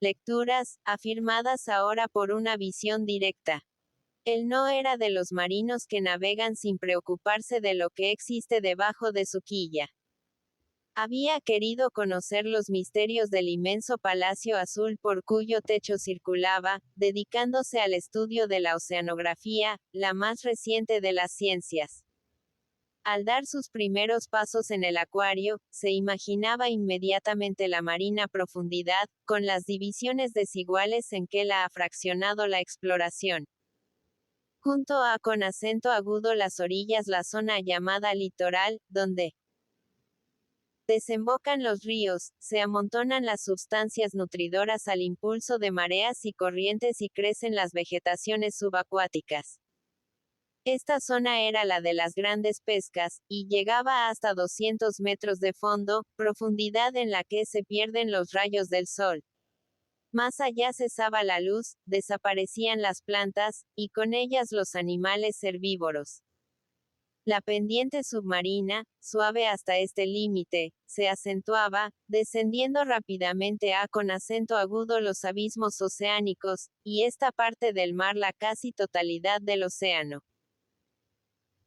lecturas, afirmadas ahora por una visión directa. Él no era de los marinos que navegan sin preocuparse de lo que existe debajo de su quilla. Había querido conocer los misterios del inmenso palacio azul por cuyo techo circulaba, dedicándose al estudio de la oceanografía, la más reciente de las ciencias. Al dar sus primeros pasos en el acuario, se imaginaba inmediatamente la marina profundidad, con las divisiones desiguales en que la ha fraccionado la exploración. Junto a con acento agudo las orillas la zona llamada litoral, donde desembocan los ríos, se amontonan las sustancias nutridoras al impulso de mareas y corrientes y crecen las vegetaciones subacuáticas. Esta zona era la de las grandes pescas, y llegaba hasta 200 metros de fondo, profundidad en la que se pierden los rayos del sol. Más allá cesaba la luz, desaparecían las plantas, y con ellas los animales herbívoros. La pendiente submarina, suave hasta este límite, se acentuaba, descendiendo rápidamente con acento agudo los abismos oceánicos, y esta parte del mar la casi totalidad del océano.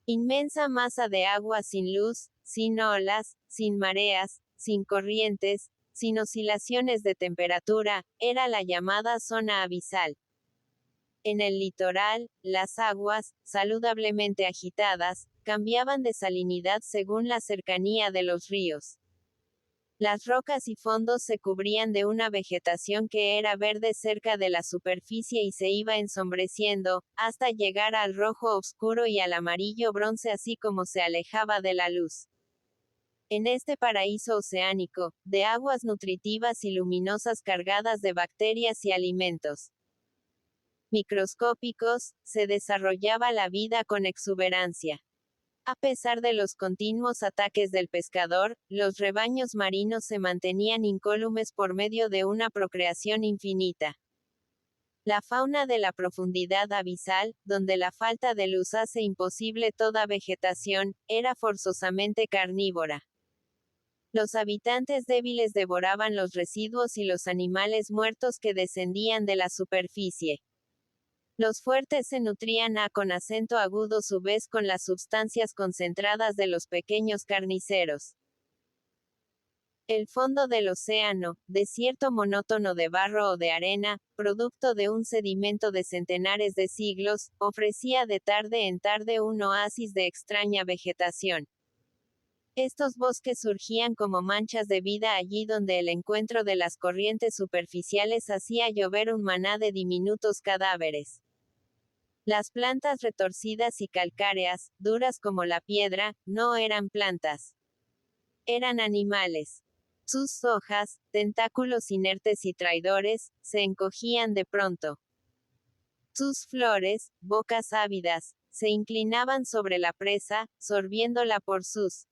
Inmensa masa de agua sin luz, sin olas, sin mareas, sin corrientes, sin oscilaciones de temperatura, era la llamada zona abisal. En el litoral, las aguas, saludablemente agitadas, cambiaban de salinidad según la cercanía de los ríos. Las rocas y fondos se cubrían de una vegetación que era verde cerca de la superficie y se iba ensombreciendo, hasta llegar al rojo oscuro y al amarillo bronce así como se alejaba de la luz. En este paraíso oceánico, de aguas nutritivas y luminosas cargadas de bacterias y alimentos microscópicos, se desarrollaba la vida con exuberancia. A pesar de los continuos ataques del pescador, los rebaños marinos se mantenían incólumes por medio de una procreación infinita. La fauna de la profundidad abisal, donde la falta de luz hace imposible toda vegetación, era forzosamente carnívora. Los habitantes débiles devoraban los residuos y los animales muertos que descendían de la superficie. Los fuertes se nutrían con acento agudo su vez con las sustancias concentradas de los pequeños carniceros. El fondo del océano, desierto monótono de barro o de arena, producto de un sedimento de centenares de siglos, ofrecía de tarde en tarde un oasis de extraña vegetación. Estos bosques surgían como manchas de vida allí donde el encuentro de las corrientes superficiales hacía llover un maná de diminutos cadáveres. Las plantas retorcidas y calcáreas, duras como la piedra, no eran plantas. Eran animales. Sus hojas, tentáculos inertes y traidores, se encogían de pronto. Sus flores, bocas ávidas, se inclinaban sobre la presa, sorbiéndola por sus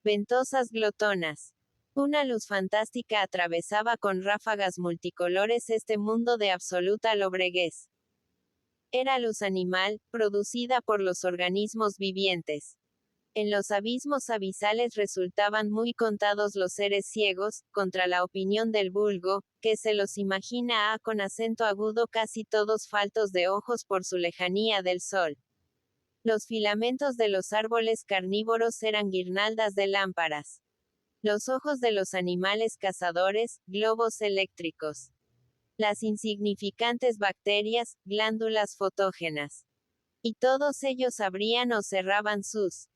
ventosas glotonas. Una luz fantástica atravesaba con ráfagas multicolores este mundo de absoluta lobreguez. Era luz animal, producida por los organismos vivientes. En los abismos abisales resultaban muy contados los seres ciegos, contra la opinión del vulgo, que se los imagina con acento agudo casi todos faltos de ojos por su lejanía del sol. Los filamentos de los árboles carnívoros eran guirnaldas de lámparas. Los ojos de los animales cazadores, globos eléctricos. Las insignificantes bacterias, glándulas fotógenas. Y todos ellos abrían o cerraban sus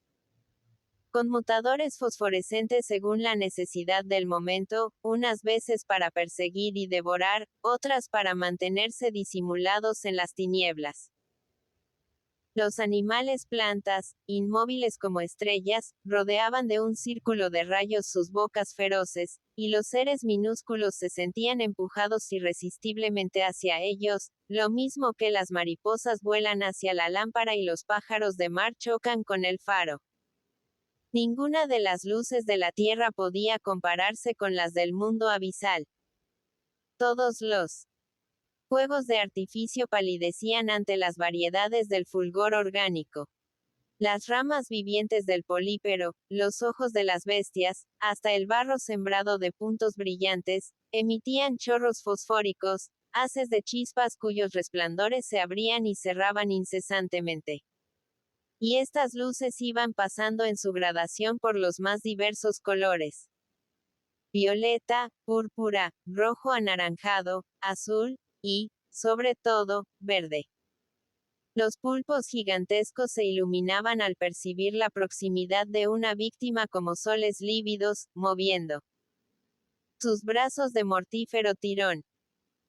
conmutadores fosforescentes según la necesidad del momento, unas veces para perseguir y devorar, otras para mantenerse disimulados en las tinieblas. Los animales plantas, inmóviles como estrellas, rodeaban de un círculo de rayos sus bocas feroces, y los seres minúsculos se sentían empujados irresistiblemente hacia ellos, lo mismo que las mariposas vuelan hacia la lámpara y los pájaros de mar chocan con el faro. Ninguna de las luces de la tierra podía compararse con las del mundo abisal. Todos los fuegos de artificio palidecían ante las variedades del fulgor orgánico. Las ramas vivientes del polípero, los ojos de las bestias, hasta el barro sembrado de puntos brillantes, emitían chorros fosfóricos, haces de chispas cuyos resplandores se abrían y cerraban incesantemente. Y estas luces iban pasando en su gradación por los más diversos colores: violeta, púrpura, rojo anaranjado, azul, y, sobre todo, verde. Los pulpos gigantescos se iluminaban al percibir la proximidad de una víctima como soles lívidos, moviendo sus brazos de mortífero tirón.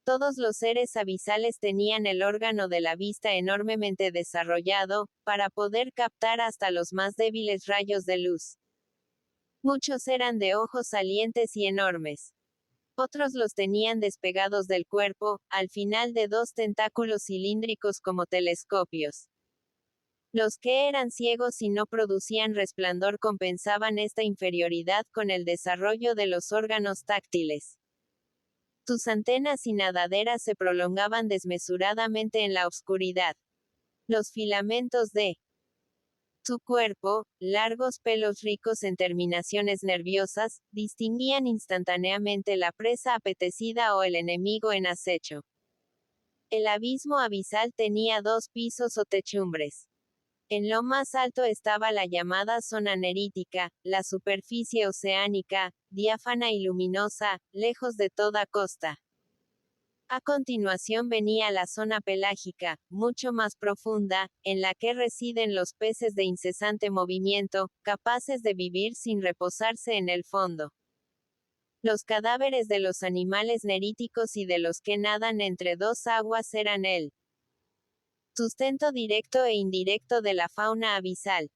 Todos los seres abisales tenían el órgano de la vista enormemente desarrollado, para poder captar hasta los más débiles rayos de luz. Muchos eran de ojos salientes y enormes. Otros los tenían despegados del cuerpo, al final de dos tentáculos cilíndricos como telescopios. Los que eran ciegos y no producían resplandor compensaban esta inferioridad con el desarrollo de los órganos táctiles. Sus antenas y nadaderas se prolongaban desmesuradamente en la oscuridad. Los filamentos de su cuerpo, largos pelos ricos en terminaciones nerviosas, distinguían instantáneamente la presa apetecida o el enemigo en acecho. El abismo abisal tenía dos pisos o techumbres. En lo más alto estaba la llamada zona nerítica, la superficie oceánica, diáfana y luminosa, lejos de toda costa. A continuación venía la zona pelágica, mucho más profunda, en la que residen los peces de incesante movimiento, capaces de vivir sin reposarse en el fondo. Los cadáveres de los animales neríticos y de los que nadan entre dos aguas eran el sustento directo e indirecto de la fauna abisal.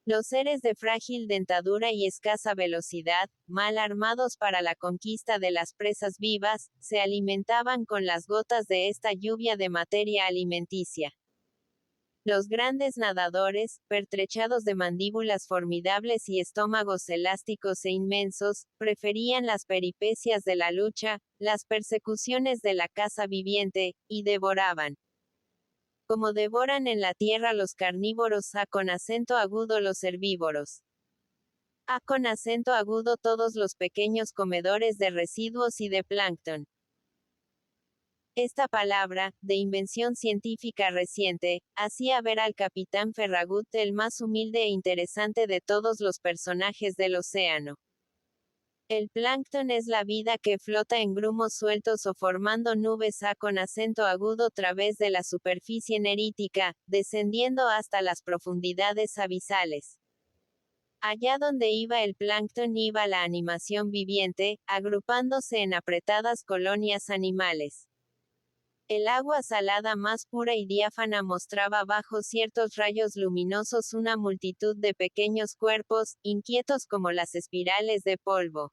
Los seres de frágil dentadura y escasa velocidad, mal armados para la conquista de las presas vivas, se alimentaban con las gotas de esta lluvia de materia alimenticia. Los grandes nadadores, pertrechados de mandíbulas formidables y estómagos elásticos e inmensos, preferían las peripecias de la lucha, las persecuciones de la caza viviente, y devoraban. Como devoran en la tierra los carnívoros a con acento agudo los herbívoros. A con acento agudo todos los pequeños comedores de residuos y de plancton. Esta palabra, de invención científica reciente, hacía ver al capitán Ferragut el más humilde e interesante de todos los personajes del océano. El plancton es la vida que flota en grumos sueltos o formando nubes a con acento agudo a través de la superficie nerítica, descendiendo hasta las profundidades abisales. Allá donde iba el plancton iba la animación viviente, agrupándose en apretadas colonias animales. El agua salada más pura y diáfana mostraba bajo ciertos rayos luminosos una multitud de pequeños cuerpos, inquietos como las espirales de polvo,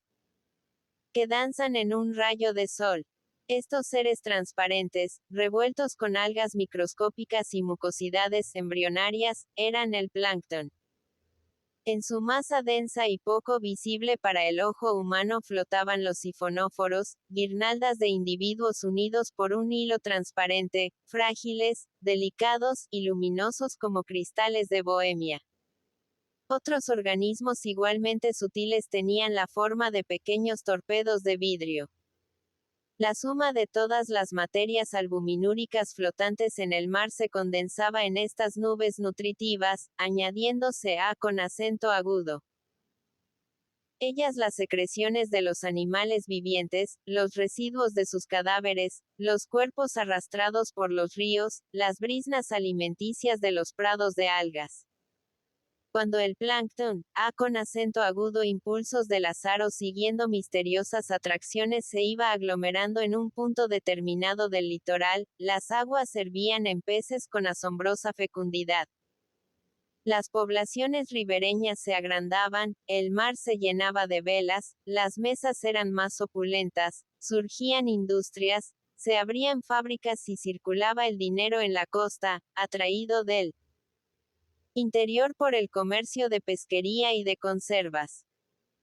que danzan en un rayo de sol. Estos seres transparentes, revueltos con algas microscópicas y mucosidades embrionarias, eran el plancton. En su masa densa y poco visible para el ojo humano flotaban los sifonóforos, guirnaldas de individuos unidos por un hilo transparente, frágiles, delicados, y luminosos como cristales de Bohemia. Otros organismos igualmente sutiles tenían la forma de pequeños torpedos de vidrio. La suma de todas las materias albuminúricas flotantes en el mar se condensaba en estas nubes nutritivas, añadiéndose a con acento agudo. Ellas las secreciones de los animales vivientes, los residuos de sus cadáveres, los cuerpos arrastrados por los ríos, las briznas alimenticias de los prados de algas. Cuando el plancton, a con acento agudo impulsos del azar o siguiendo misteriosas atracciones se iba aglomerando en un punto determinado del litoral, las aguas servían en peces con asombrosa fecundidad. Las poblaciones ribereñas se agrandaban, el mar se llenaba de velas, las mesas eran más opulentas, surgían industrias, se abrían fábricas y circulaba el dinero en la costa, atraído del interior por el comercio de pesquería y de conservas.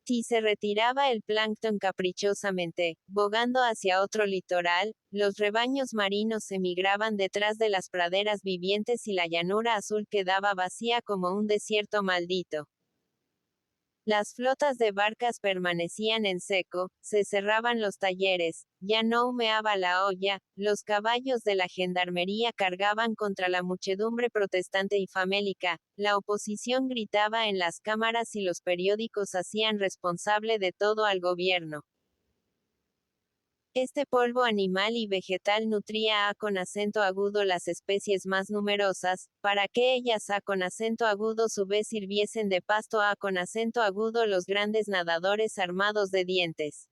Si se retiraba el plancton caprichosamente, bogando hacia otro litoral, los rebaños marinos emigraban detrás de las praderas vivientes y la llanura azul quedaba vacía como un desierto maldito. Las flotas de barcas permanecían en seco, se cerraban los talleres, ya no humeaba la olla, los caballos de la gendarmería cargaban contra la muchedumbre protestante y famélica, la oposición gritaba en las cámaras y los periódicos hacían responsable de todo al gobierno. Este polvo animal y vegetal nutría a con acento agudo las especies más numerosas, para que ellas a con acento agudo su vez sirviesen de pasto a con acento agudo los grandes nadadores armados de dientes.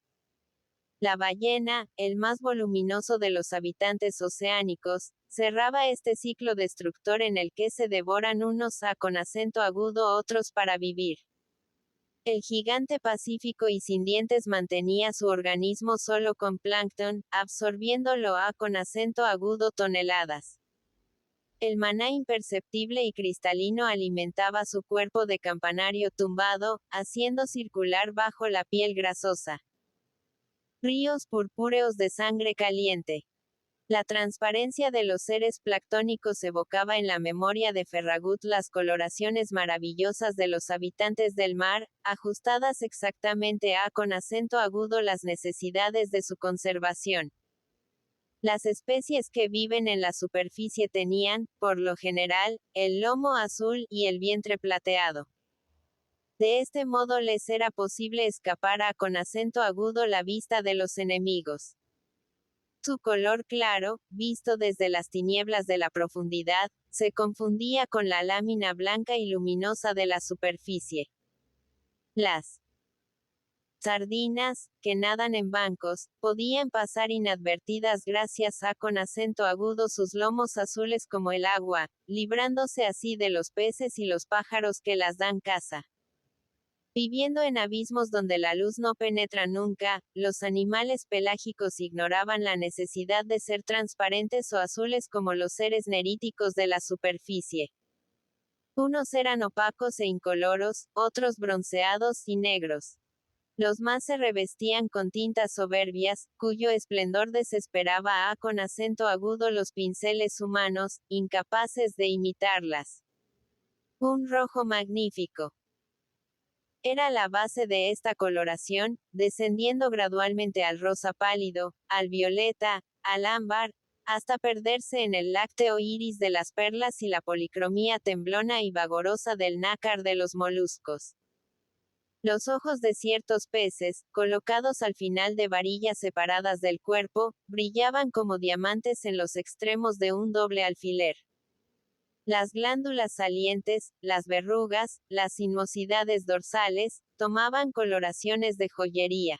La ballena, el más voluminoso de los habitantes oceánicos, cerraba este ciclo destructor en el que se devoran unos a con acento agudo otros para vivir. El gigante pacífico y sin dientes mantenía su organismo solo con plancton, absorbiéndolo a con acento agudo toneladas. El maná imperceptible y cristalino alimentaba su cuerpo de campanario tumbado, haciendo circular bajo la piel grasosa ríos purpúreos de sangre caliente. La transparencia de los seres planctónicos evocaba en la memoria de Ferragut las coloraciones maravillosas de los habitantes del mar, ajustadas exactamente a con acento agudo las necesidades de su conservación. Las especies que viven en la superficie tenían, por lo general, el lomo azul y el vientre plateado. De este modo les era posible escapar a con acento agudo la vista de los enemigos. Su color claro, visto desde las tinieblas de la profundidad, se confundía con la lámina blanca y luminosa de la superficie. Las sardinas, que nadan en bancos, podían pasar inadvertidas gracias a con acento agudo sus lomos azules como el agua, librándose así de los peces y los pájaros que las dan caza. Viviendo en abismos donde la luz no penetra nunca, los animales pelágicos ignoraban la necesidad de ser transparentes o azules como los seres neríticos de la superficie. Unos eran opacos e incoloros, otros bronceados y negros. Los más se revestían con tintas soberbias, cuyo esplendor desesperaba a con acento agudo los pinceles humanos, incapaces de imitarlas. Un rojo magnífico era la base de esta coloración, descendiendo gradualmente al rosa pálido, al violeta, al ámbar, hasta perderse en el lácteo iris de las perlas y la policromía temblona y vagorosa del nácar de los moluscos. Los ojos de ciertos peces, colocados al final de varillas separadas del cuerpo, brillaban como diamantes en los extremos de un doble alfiler. Las glándulas salientes, las verrugas, las sinuosidades dorsales, tomaban coloraciones de joyería.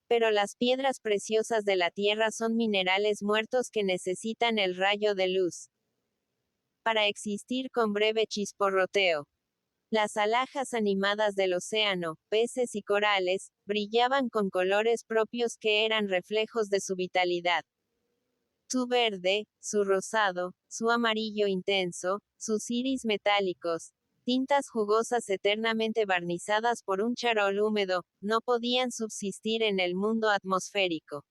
Pero las piedras preciosas de la tierra son minerales muertos que necesitan el rayo de luz para existir con breve chisporroteo. Las alhajas animadas del océano, peces y corales, brillaban con colores propios que eran reflejos de su vitalidad. Su verde, su rosado, su amarillo intenso, sus iris metálicos, tintas jugosas eternamente barnizadas por un charol húmedo, no podían subsistir en el mundo atmosférico.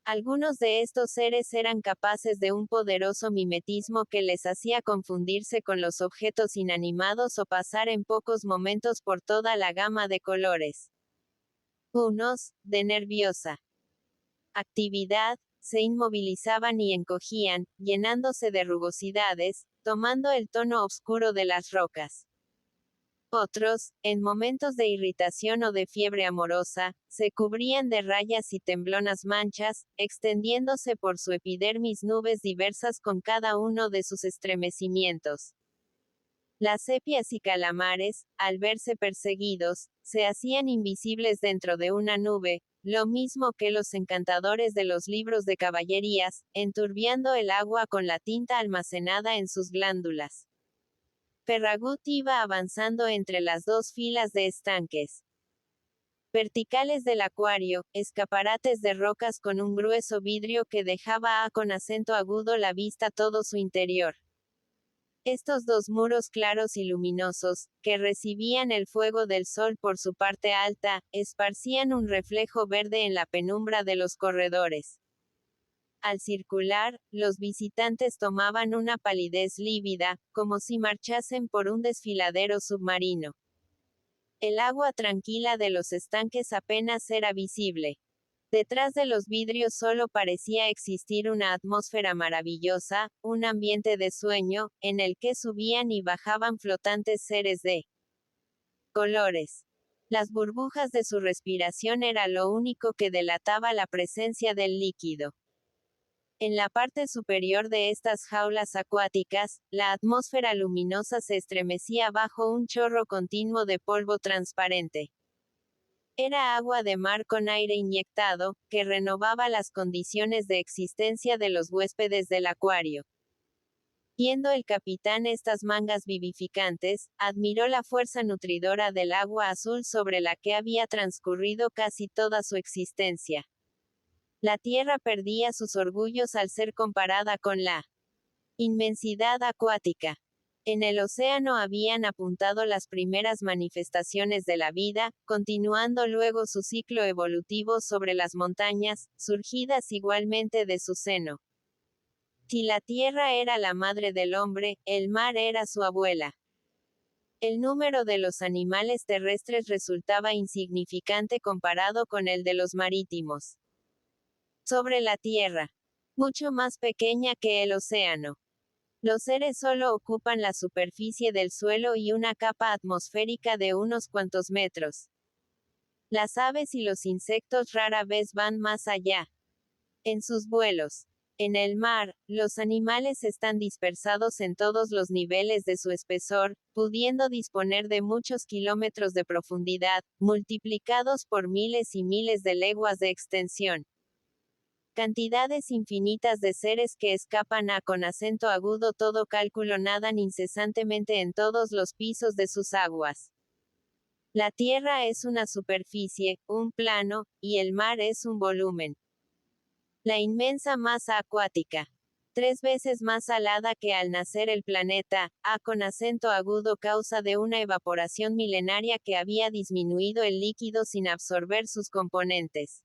Algunos de estos seres eran capaces de un poderoso mimetismo que les hacía confundirse con los objetos inanimados o pasar en pocos momentos por toda la gama de colores. Unos, de nerviosa actividad, se inmovilizaban y encogían, llenándose de rugosidades, tomando el tono oscuro de las rocas. Otros, en momentos de irritación o de fiebre amorosa, se cubrían de rayas y temblonas manchas, extendiéndose por su epidermis nubes diversas con cada uno de sus estremecimientos. Las sepias y calamares, al verse perseguidos, se hacían invisibles dentro de una nube, lo mismo que los encantadores de los libros de caballerías, enturbiando el agua con la tinta almacenada en sus glándulas. Ferragut iba avanzando entre las dos filas de estanques verticales del acuario, escaparates de rocas con un grueso vidrio que dejaba con acento agudo la vista todo su interior. Estos dos muros claros y luminosos, que recibían el fuego del sol por su parte alta, esparcían un reflejo verde en la penumbra de los corredores. Al circular, los visitantes tomaban una palidez lívida, como si marchasen por un desfiladero submarino. El agua tranquila de los estanques apenas era visible. Detrás de los vidrios solo parecía existir una atmósfera maravillosa, un ambiente de sueño, en el que subían y bajaban flotantes seres de colores. Las burbujas de su respiración era lo único que delataba la presencia del líquido. En la parte superior de estas jaulas acuáticas, la atmósfera luminosa se estremecía bajo un chorro continuo de polvo transparente. Era agua de mar con aire inyectado, que renovaba las condiciones de existencia de los huéspedes del acuario. Viendo el capitán estas mangas vivificantes, admiró la fuerza nutridora del agua azul sobre la que había transcurrido casi toda su existencia. La tierra perdía sus orgullos al ser comparada con la inmensidad acuática. En el océano habían apuntado las primeras manifestaciones de la vida, continuando luego su ciclo evolutivo sobre las montañas, surgidas igualmente de su seno. Si la tierra era la madre del hombre, el mar era su abuela. El número de los animales terrestres resultaba insignificante comparado con el de los marítimos. Sobre la tierra, mucho más pequeña que el océano. Los seres solo ocupan la superficie del suelo y una capa atmosférica de unos cuantos metros. Las aves y los insectos rara vez van más allá. En sus vuelos. En el mar, los animales están dispersados en todos los niveles de su espesor, pudiendo disponer de muchos kilómetros de profundidad, multiplicados por miles y miles de leguas de extensión. Cantidades infinitas de seres que escapan a con acento agudo todo cálculo nadan incesantemente en todos los pisos de sus aguas. La tierra es una superficie, un plano, y el mar es un volumen. La inmensa masa acuática, 3 veces más salada que al nacer el planeta, a con acento agudo causa de una evaporación milenaria que había disminuido el líquido sin absorber sus componentes.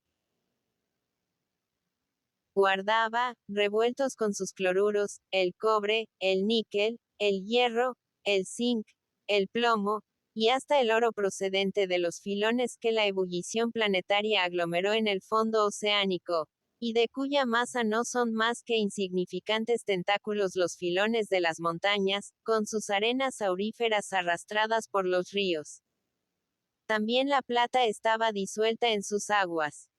Guardaba, revueltos con sus cloruros, el cobre, el níquel, el hierro, el zinc, el plomo, y hasta el oro procedente de los filones que la ebullición planetaria aglomeró en el fondo oceánico, y de cuya masa no son más que insignificantes tentáculos los filones de las montañas, con sus arenas auríferas arrastradas por los ríos. También la plata estaba disuelta en sus aguas.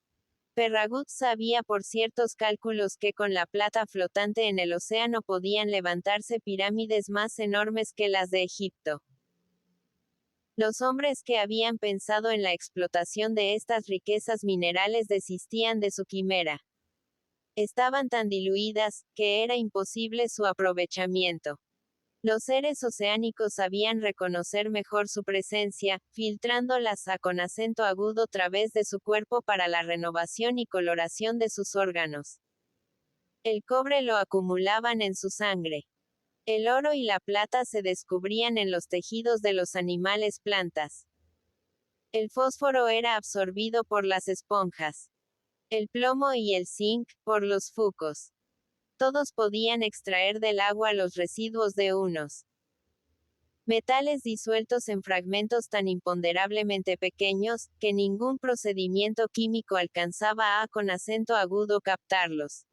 Ferragut sabía por ciertos cálculos que con la plata flotante en el océano podían levantarse pirámides más enormes que las de Egipto. Los hombres que habían pensado en la explotación de estas riquezas minerales desistían de su quimera. Estaban tan diluidas, que era imposible su aprovechamiento. Los seres oceánicos sabían reconocer mejor su presencia, filtrándolas a con acento agudo a través de su cuerpo para la renovación y coloración de sus órganos. El cobre lo acumulaban en su sangre. El oro y la plata se descubrían en los tejidos de los animales plantas. El fósforo era absorbido por las esponjas. El plomo y el zinc, por los fucos. Todos podían extraer del agua los residuos de unos metales disueltos en fragmentos tan imponderablemente pequeños, que ningún procedimiento químico alcanzaba a con acento agudo captarlos.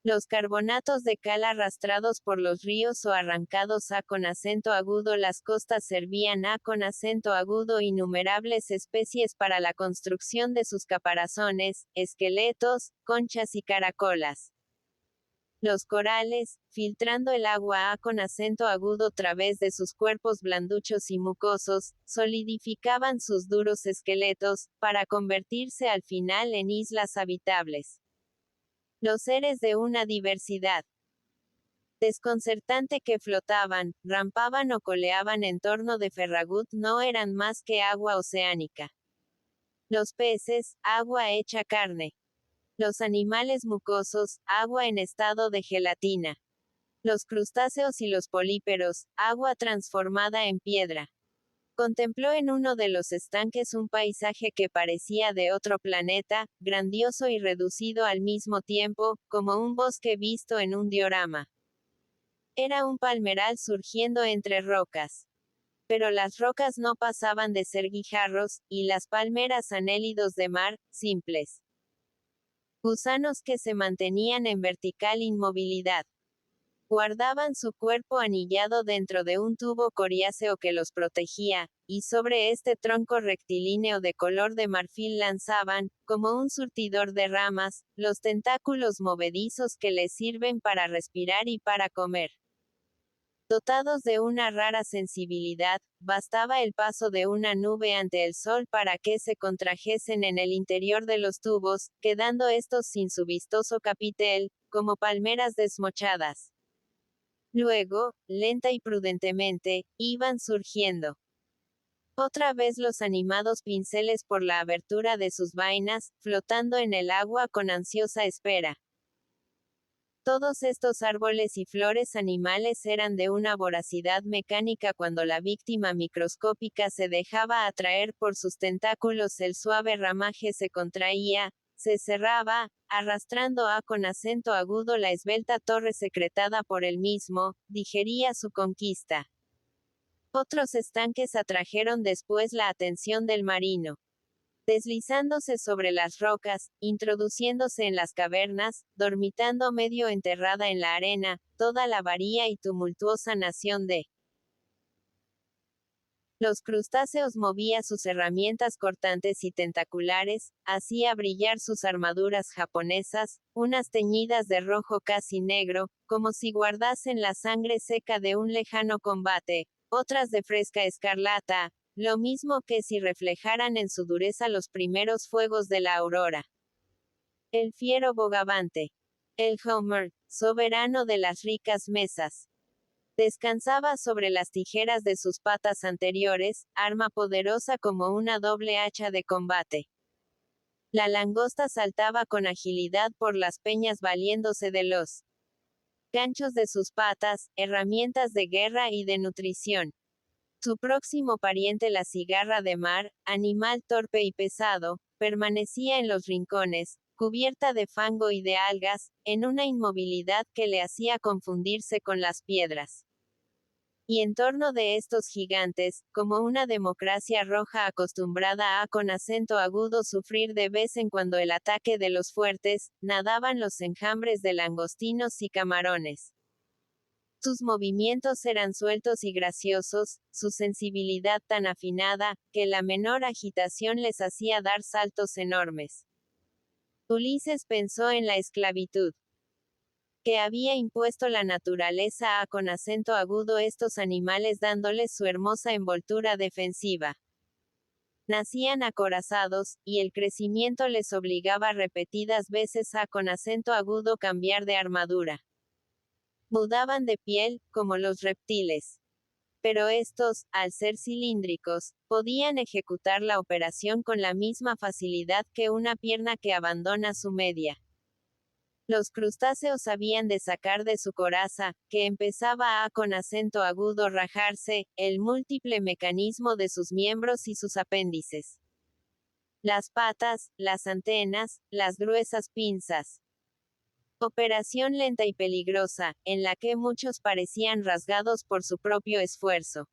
Los carbonatos de cal arrastrados por los ríos o arrancados a con acento agudo las costas servían a con acento agudo innumerables especies para la construcción de sus caparazones, esqueletos, conchas y caracolas. Los corales, filtrando el agua a con acento agudo a través de sus cuerpos blanduchos y mucosos, solidificaban sus duros esqueletos, para convertirse al final en islas habitables. Los seres de una diversidad desconcertante que flotaban, rampaban o coleaban en torno de Ferragut no eran más que agua oceánica. Los peces, agua hecha carne. Los animales mucosos, agua en estado de gelatina. Los crustáceos y los políperos, agua transformada en piedra. Contempló en uno de los estanques un paisaje que parecía de otro planeta, grandioso y reducido al mismo tiempo, como un bosque visto en un diorama. Era un palmeral surgiendo entre rocas. Pero las rocas no pasaban de ser guijarros, y las palmeras anélidos de mar, simples gusanos que se mantenían en vertical inmovilidad. Guardaban su cuerpo anillado dentro de un tubo coriáceo que los protegía, y sobre este tronco rectilíneo de color de marfil lanzaban, como un surtidor de ramas, los tentáculos movedizos que les sirven para respirar y para comer. Dotados de una rara sensibilidad, bastaba el paso de una nube ante el sol para que se contrajesen en el interior de los tubos, quedando estos sin su vistoso capitel, como palmeras desmochadas. Luego, lenta y prudentemente, iban surgiendo. Otra vez los animados pinceles por la abertura de sus vainas, flotando en el agua con ansiosa espera. Todos estos árboles y flores animales eran de una voracidad mecánica cuando la víctima microscópica se dejaba atraer por sus tentáculos, el suave ramaje se contraía, se cerraba, arrastrando con acento agudo la esbelta torre secretada por él mismo, digería su conquista. Otros estanques atrajeron después la atención del marino. Deslizándose sobre las rocas, introduciéndose en las cavernas, dormitando medio enterrada en la arena, toda la varía y tumultuosa nación de los crustáceos movía sus herramientas cortantes y tentaculares, hacía brillar sus armaduras japonesas, unas teñidas de rojo casi negro, como si guardasen la sangre seca de un lejano combate, otras de fresca escarlata, lo mismo que si reflejaran en su dureza los primeros fuegos de la aurora. El fiero bogavante. El Homer, soberano de las ricas mesas. Descansaba sobre las tijeras de sus patas anteriores, arma poderosa como una doble hacha de combate. La langosta saltaba con agilidad por las peñas valiéndose de los ganchos de sus patas, herramientas de guerra y de nutrición. Su próximo pariente, la cigarra de mar, animal torpe y pesado, permanecía en los rincones, cubierta de fango y de algas, en una inmovilidad que le hacía confundirse con las piedras. Y en torno de estos gigantes, como una democracia roja acostumbrada a con acento agudo sufrir de vez en cuando el ataque de los fuertes, nadaban los enjambres de langostinos y camarones. Sus movimientos eran sueltos y graciosos, su sensibilidad tan afinada, que la menor agitación les hacía dar saltos enormes. Ulises pensó en la esclavitud que había impuesto la naturaleza con acento agudo estos animales dándoles su hermosa envoltura defensiva. Nacían acorazados, y el crecimiento les obligaba repetidas veces con acento agudo cambiar de armadura. Mudaban de piel, como los reptiles. Pero estos, al ser cilíndricos, podían ejecutar la operación con la misma facilidad que una pierna que abandona su media. Los crustáceos habían de sacar de su coraza, que empezaba con acento agudo rajarse, el múltiple mecanismo de sus miembros y sus apéndices. Las patas, las antenas, las gruesas pinzas. Operación lenta y peligrosa, en la que muchos parecían rasgados por su propio esfuerzo.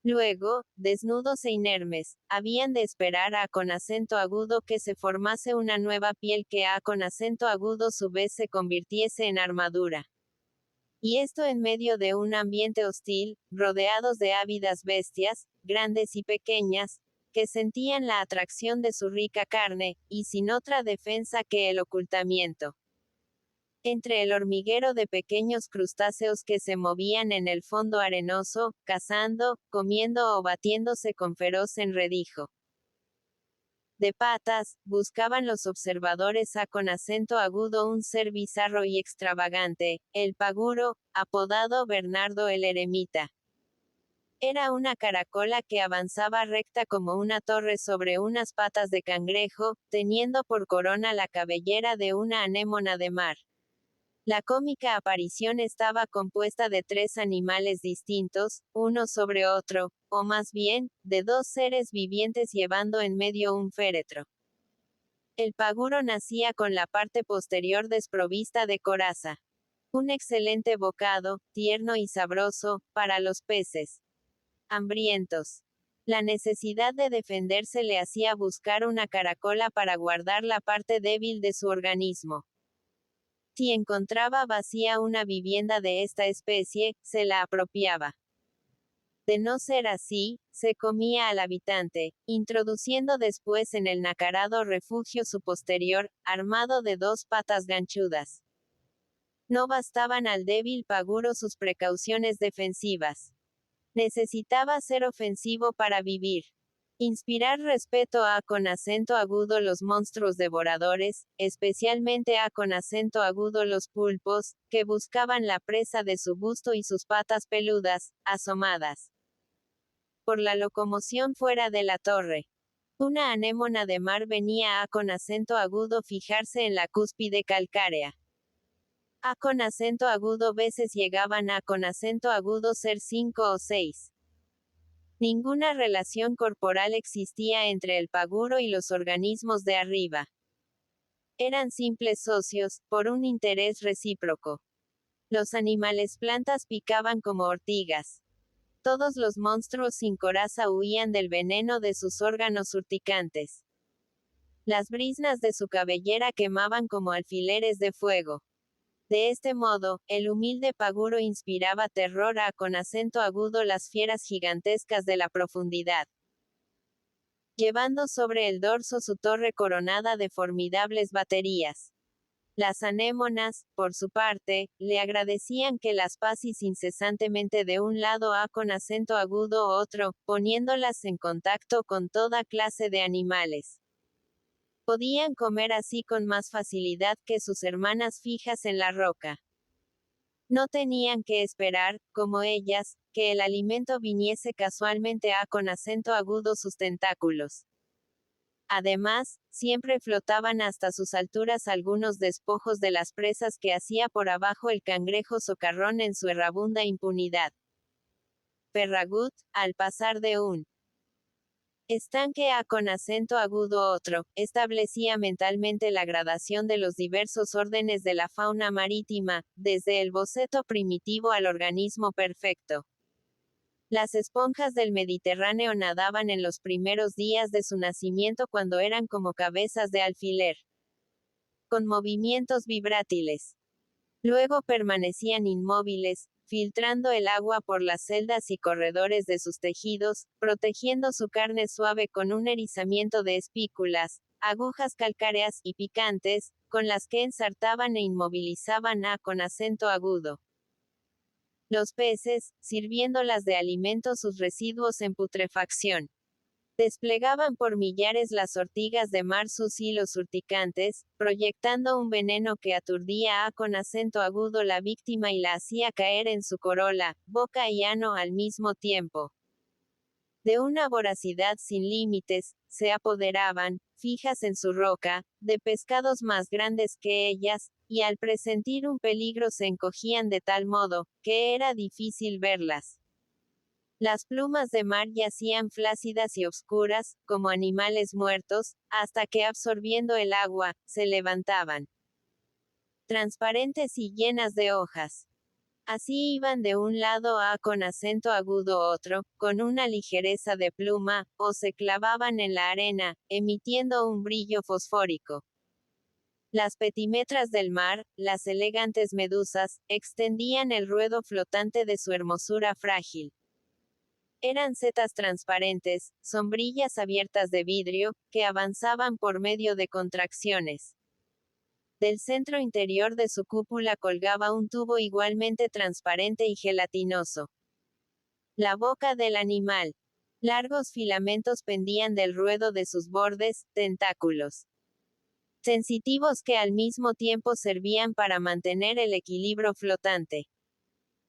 Luego, desnudos e inermes, habían de esperar con acento agudo que se formase una nueva piel que con acento agudo su vez se convirtiese en armadura. Y esto en medio de un ambiente hostil, rodeados de ávidas bestias, grandes y pequeñas, que sentían la atracción de su rica carne, y sin otra defensa que el ocultamiento. Entre el hormiguero de pequeños crustáceos que se movían en el fondo arenoso, cazando, comiendo o batiéndose con feroz enredijo de patas, buscaban los observadores con acento agudo un ser bizarro y extravagante, el paguro, apodado Bernardo el Eremita. Era una caracola que avanzaba recta como una torre sobre unas patas de cangrejo, teniendo por corona la cabellera de una anémona de mar. La cómica aparición estaba compuesta de 3 animales distintos, uno sobre otro, o más bien, de 2 seres vivientes llevando en medio un féretro. El paguro nacía con la parte posterior desprovista de coraza. Un excelente bocado, tierno y sabroso, para los peces hambrientos. La necesidad de defenderse le hacía buscar una caracola para guardar la parte débil de su organismo. Si encontraba vacía una vivienda de esta especie, se la apropiaba. De no ser así, se comía al habitante, introduciendo después en el nacarado refugio su posterior, armado de 2 patas ganchudas. No bastaban al débil paguro sus precauciones defensivas. Necesitaba ser ofensivo para vivir. Inspirar respeto a con acento agudo los monstruos devoradores, especialmente a con acento agudo los pulpos, que buscaban la presa de su busto y sus patas peludas, asomadas por la locomoción fuera de la torre. Una anémona de mar venía a con acento agudo fijarse en la cúspide calcárea. A con acento agudo veces llegaban a con acento agudo ser 5 o 6. Ninguna relación corporal existía entre el paguro y los organismos de arriba. Eran simples socios, por un interés recíproco. Los animales plantas picaban como ortigas. Todos los monstruos sin coraza huían del veneno de sus órganos urticantes. Las briznas de su cabellera quemaban como alfileres de fuego. De este modo, el humilde paguro inspiraba terror a con acento agudo las fieras gigantescas de la profundidad, llevando sobre el dorso su torre coronada de formidables baterías. Las anémonas, por su parte, le agradecían que las pasis incesantemente de un lado a con acento agudo otro, poniéndolas en contacto con toda clase de animales. Podían comer así con más facilidad que sus hermanas fijas en la roca. No tenían que esperar, como ellas, que el alimento viniese casualmente a con acento agudo sus tentáculos. Además, siempre flotaban hasta sus alturas algunos despojos de las presas que hacía por abajo el cangrejo socarrón en su errabunda impunidad. Ferragut, al pasar de un estanque a con acento agudo otro, establecía mentalmente la gradación de los diversos órdenes de la fauna marítima, desde el boceto primitivo al organismo perfecto. Las esponjas del Mediterráneo nadaban en los primeros días de su nacimiento cuando eran como cabezas de alfiler, con movimientos vibrátiles. Luego permanecían inmóviles, filtrando el agua por las celdas y corredores de sus tejidos, protegiendo su carne suave con un erizamiento de espículas, agujas calcáreas y picantes, con las que ensartaban e inmovilizaban a con acento agudo. Los peces, sirviéndolas de alimento sus residuos en putrefacción. Desplegaban por millares las ortigas de mar sus hilos urticantes, proyectando un veneno que aturdía a con acento agudo la víctima y la hacía caer en su corola, boca y ano al mismo tiempo. De una voracidad sin límites, se apoderaban, fijas en su roca, de pescados más grandes que ellas, y al presentir un peligro se encogían de tal modo, que era difícil verlas. Las plumas de mar yacían flácidas y obscuras, como animales muertos, hasta que absorbiendo el agua, se levantaban. Transparentes y llenas de hojas. Así iban de un lado a con acento agudo otro, con una ligereza de pluma, o se clavaban en la arena, emitiendo un brillo fosfórico. Las petimetras del mar, las elegantes medusas, extendían el ruedo flotante de su hermosura frágil. Eran setas transparentes, sombrillas abiertas de vidrio, que avanzaban por medio de contracciones. Del centro interior de su cúpula colgaba un tubo igualmente transparente y gelatinoso. La boca del animal. Largos filamentos pendían del ruedo de sus bordes, tentáculos sensitivos que al mismo tiempo servían para mantener el equilibrio flotante.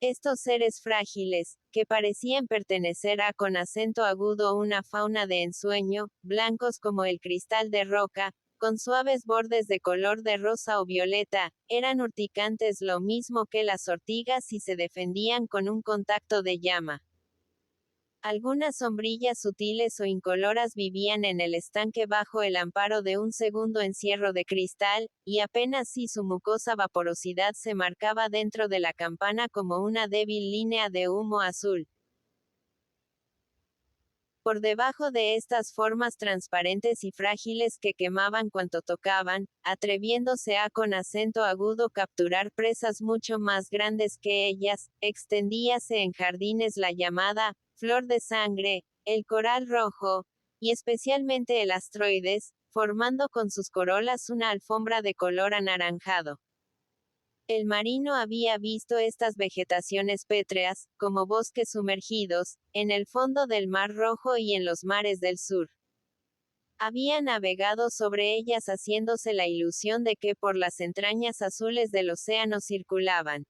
Estos seres frágiles, que parecían pertenecer a con acento agudo una fauna de ensueño, blancos como el cristal de roca, con suaves bordes de color de rosa o violeta, eran urticantes lo mismo que las ortigas y se defendían con un contacto de llama. Algunas sombrillas sutiles o incoloras vivían en el estanque bajo el amparo de un segundo encierro de cristal, y apenas si su mucosa vaporosidad se marcaba dentro de la campana como una débil línea de humo azul. Por debajo de estas formas transparentes y frágiles que quemaban cuanto tocaban, atreviéndose a con acento agudo capturar presas mucho más grandes que ellas, extendíase en jardines la llamada flor de sangre, el coral rojo, y especialmente el astroides, formando con sus corolas una alfombra de color anaranjado. El marino había visto estas vegetaciones pétreas, como bosques sumergidos, en el fondo del Mar Rojo y en los mares del sur. Había navegado sobre ellas haciéndose la ilusión de que por las entrañas azules del océano circulaban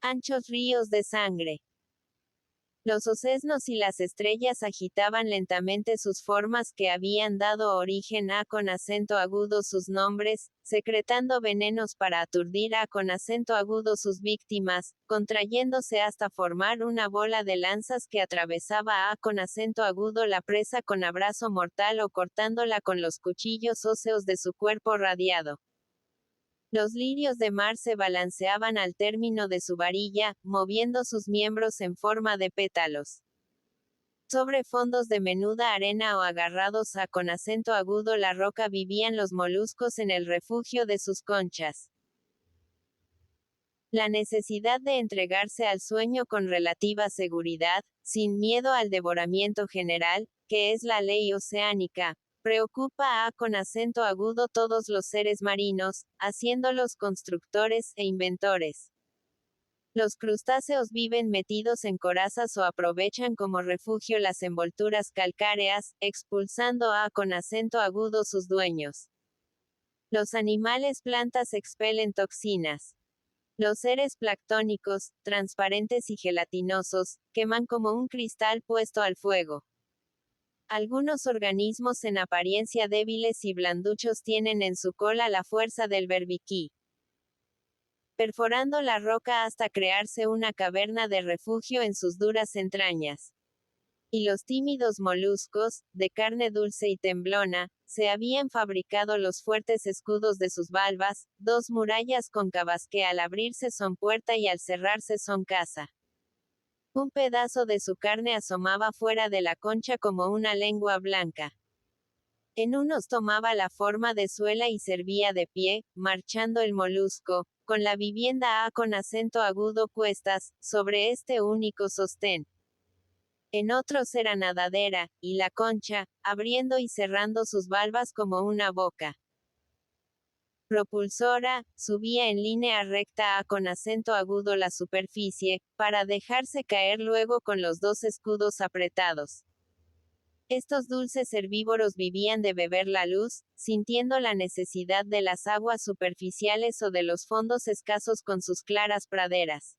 anchos ríos de sangre. Los ocesnos y las estrellas agitaban lentamente sus formas que habían dado origen a con acento agudo sus nombres, secretando venenos para aturdir a con acento agudo sus víctimas, contrayéndose hasta formar una bola de lanzas que atravesaba a con acento agudo la presa con abrazo mortal o cortándola con los cuchillos óseos de su cuerpo radiado. Los lirios de mar se balanceaban al término de su varilla, moviendo sus miembros en forma de pétalos. Sobre fondos de menuda arena o agarrados a con acento agudo la roca vivían los moluscos en el refugio de sus conchas. La necesidad de entregarse al sueño con relativa seguridad, sin miedo al devoramiento general, que es la ley oceánica, preocupa a con acento agudo todos los seres marinos, haciéndolos constructores e inventores. Los crustáceos viven metidos en corazas o aprovechan como refugio las envolturas calcáreas, expulsando a con acento agudo sus dueños. Los animales plantas expelen toxinas. Los seres planctónicos, transparentes y gelatinosos, queman como un cristal puesto al fuego. Algunos organismos en apariencia débiles y blanduchos tienen en su cola la fuerza del berbiquí, perforando la roca hasta crearse una caverna de refugio en sus duras entrañas. Y los tímidos moluscos, de carne dulce y temblona, se habían fabricado los fuertes escudos de sus valvas, dos murallas cóncavas que al abrirse son puerta y al cerrarse son casa. Un pedazo de su carne asomaba fuera de la concha como una lengua blanca. En unos tomaba la forma de suela y servía de pie, marchando el molusco, con la vivienda a con acento agudo cuestas, sobre este único sostén. En otros era nadadera, y la concha, abriendo y cerrando sus valvas como una boca propulsora, subía en línea recta a con acento agudo la superficie, para dejarse caer luego con los dos escudos apretados. Estos dulces herbívoros vivían de beber la luz, sintiendo la necesidad de las aguas superficiales o de los fondos escasos con sus claras praderas.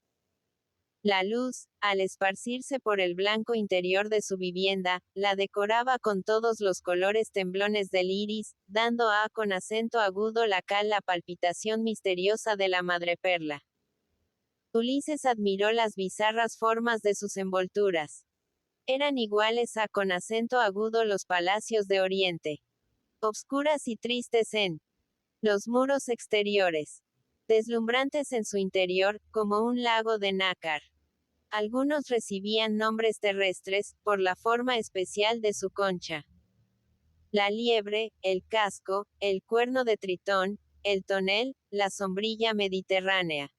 La luz, al esparcirse por el blanco interior de su vivienda, la decoraba con todos los colores temblones del iris, dando a con acento agudo la palpitación misteriosa de la madreperla. Ulises admiró las bizarras formas de sus envolturas. Eran iguales a con acento agudo los palacios de Oriente. Obscuras y tristes en los muros exteriores. Deslumbrantes en su interior, como un lago de nácar. Algunos recibían nombres terrestres, por la forma especial de su concha. La liebre, el casco, el cuerno de Tritón, el tonel, la sombrilla mediterránea.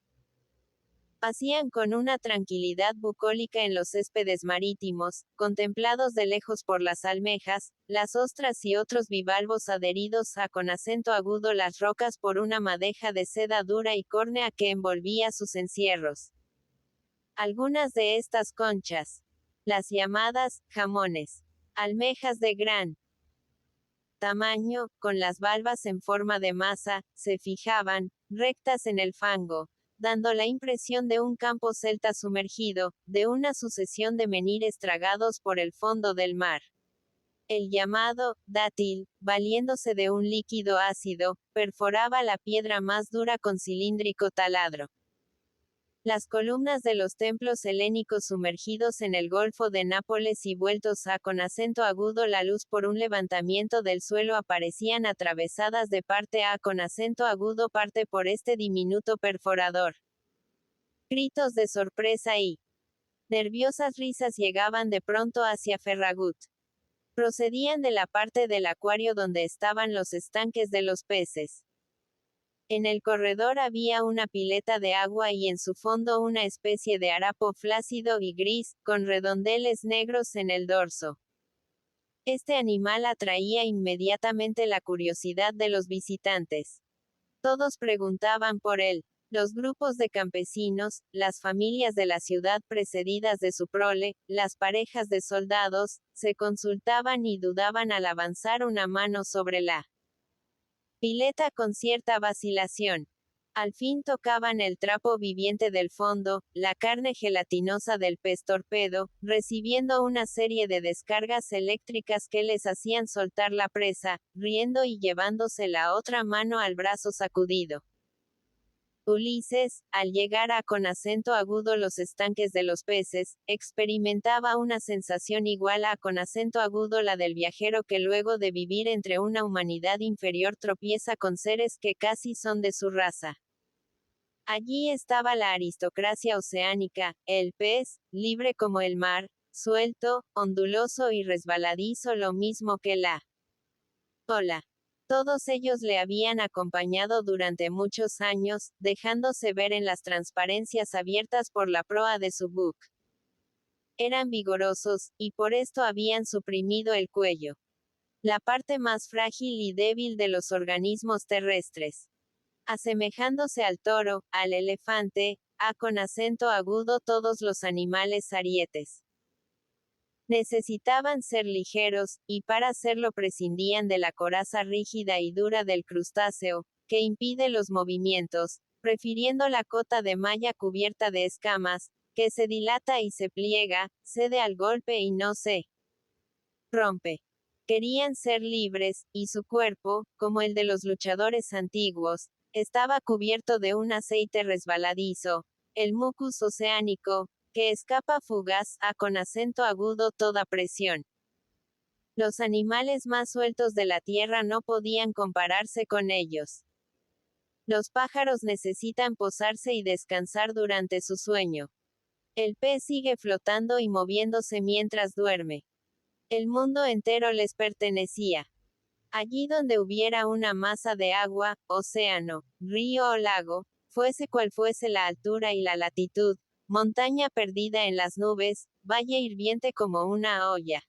Pacían con una tranquilidad bucólica en los céspedes marítimos, contemplados de lejos por las almejas, las ostras y otros bivalvos adheridos a con acento agudo las rocas por una madeja de seda dura y córnea que envolvía sus encierros. Algunas de estas conchas, las llamadas jamones, almejas de gran tamaño, con las valvas en forma de masa, se fijaban, rectas en el fango, dando la impresión de un campo celta sumergido, de una sucesión de menires tragados por el fondo del mar. El llamado dátil, valiéndose de un líquido ácido, perforaba la piedra más dura con cilíndrico taladro. Las columnas de los templos helénicos sumergidos en el Golfo de Nápoles y vueltos a con acento agudo la luz por un levantamiento del suelo aparecían atravesadas de parte a con acento agudo parte por este diminuto perforador. Gritos de sorpresa y nerviosas risas llegaban de pronto hacia Ferragut. Procedían de la parte del acuario donde estaban los estanques de los peces. En el corredor había una pileta de agua y en su fondo una especie de harapo flácido y gris, con redondeles negros en el dorso. Este animal atraía inmediatamente la curiosidad de los visitantes. Todos preguntaban por él. Los grupos de campesinos, las familias de la ciudad precedidas de su prole, las parejas de soldados, se consultaban y dudaban al avanzar una mano sobre la pileta con cierta vacilación. Al fin tocaban el trapo viviente del fondo, la carne gelatinosa del pez torpedo, recibiendo una serie de descargas eléctricas que les hacían soltar la presa, riendo y llevándose la otra mano al brazo sacudido. Ulises, al llegar a con acento agudo los estanques de los peces, experimentaba una sensación igual a con acento agudo la del viajero que luego de vivir entre una humanidad inferior tropieza con seres que casi son de su raza. Allí estaba la aristocracia oceánica, el pez, libre como el mar, suelto, onduloso y resbaladizo lo mismo que la ola. Todos ellos le habían acompañado durante muchos años, dejándose ver en las transparencias abiertas por la proa de su buque. Eran vigorosos, y por esto habían suprimido el cuello. La parte más frágil y débil de los organismos terrestres. Asemejándose al toro, al elefante, a con acento agudo todos los animales arietes. Necesitaban ser ligeros, y para hacerlo prescindían de la coraza rígida y dura del crustáceo, que impide los movimientos, prefiriendo la cota de malla cubierta de escamas, que se dilata y se pliega, cede al golpe y no se rompe. Querían ser libres, y su cuerpo, como el de los luchadores antiguos, estaba cubierto de un aceite resbaladizo, el mucus oceánico, que escapa fugaz, a con acento agudo toda presión. Los animales más sueltos de la tierra no podían compararse con ellos. Los pájaros necesitan posarse y descansar durante su sueño. El pez sigue flotando y moviéndose mientras duerme. El mundo entero les pertenecía. Allí donde hubiera una masa de agua, océano, río o lago, fuese cual fuese la altura y la latitud, montaña perdida en las nubes, valle hirviente como una olla.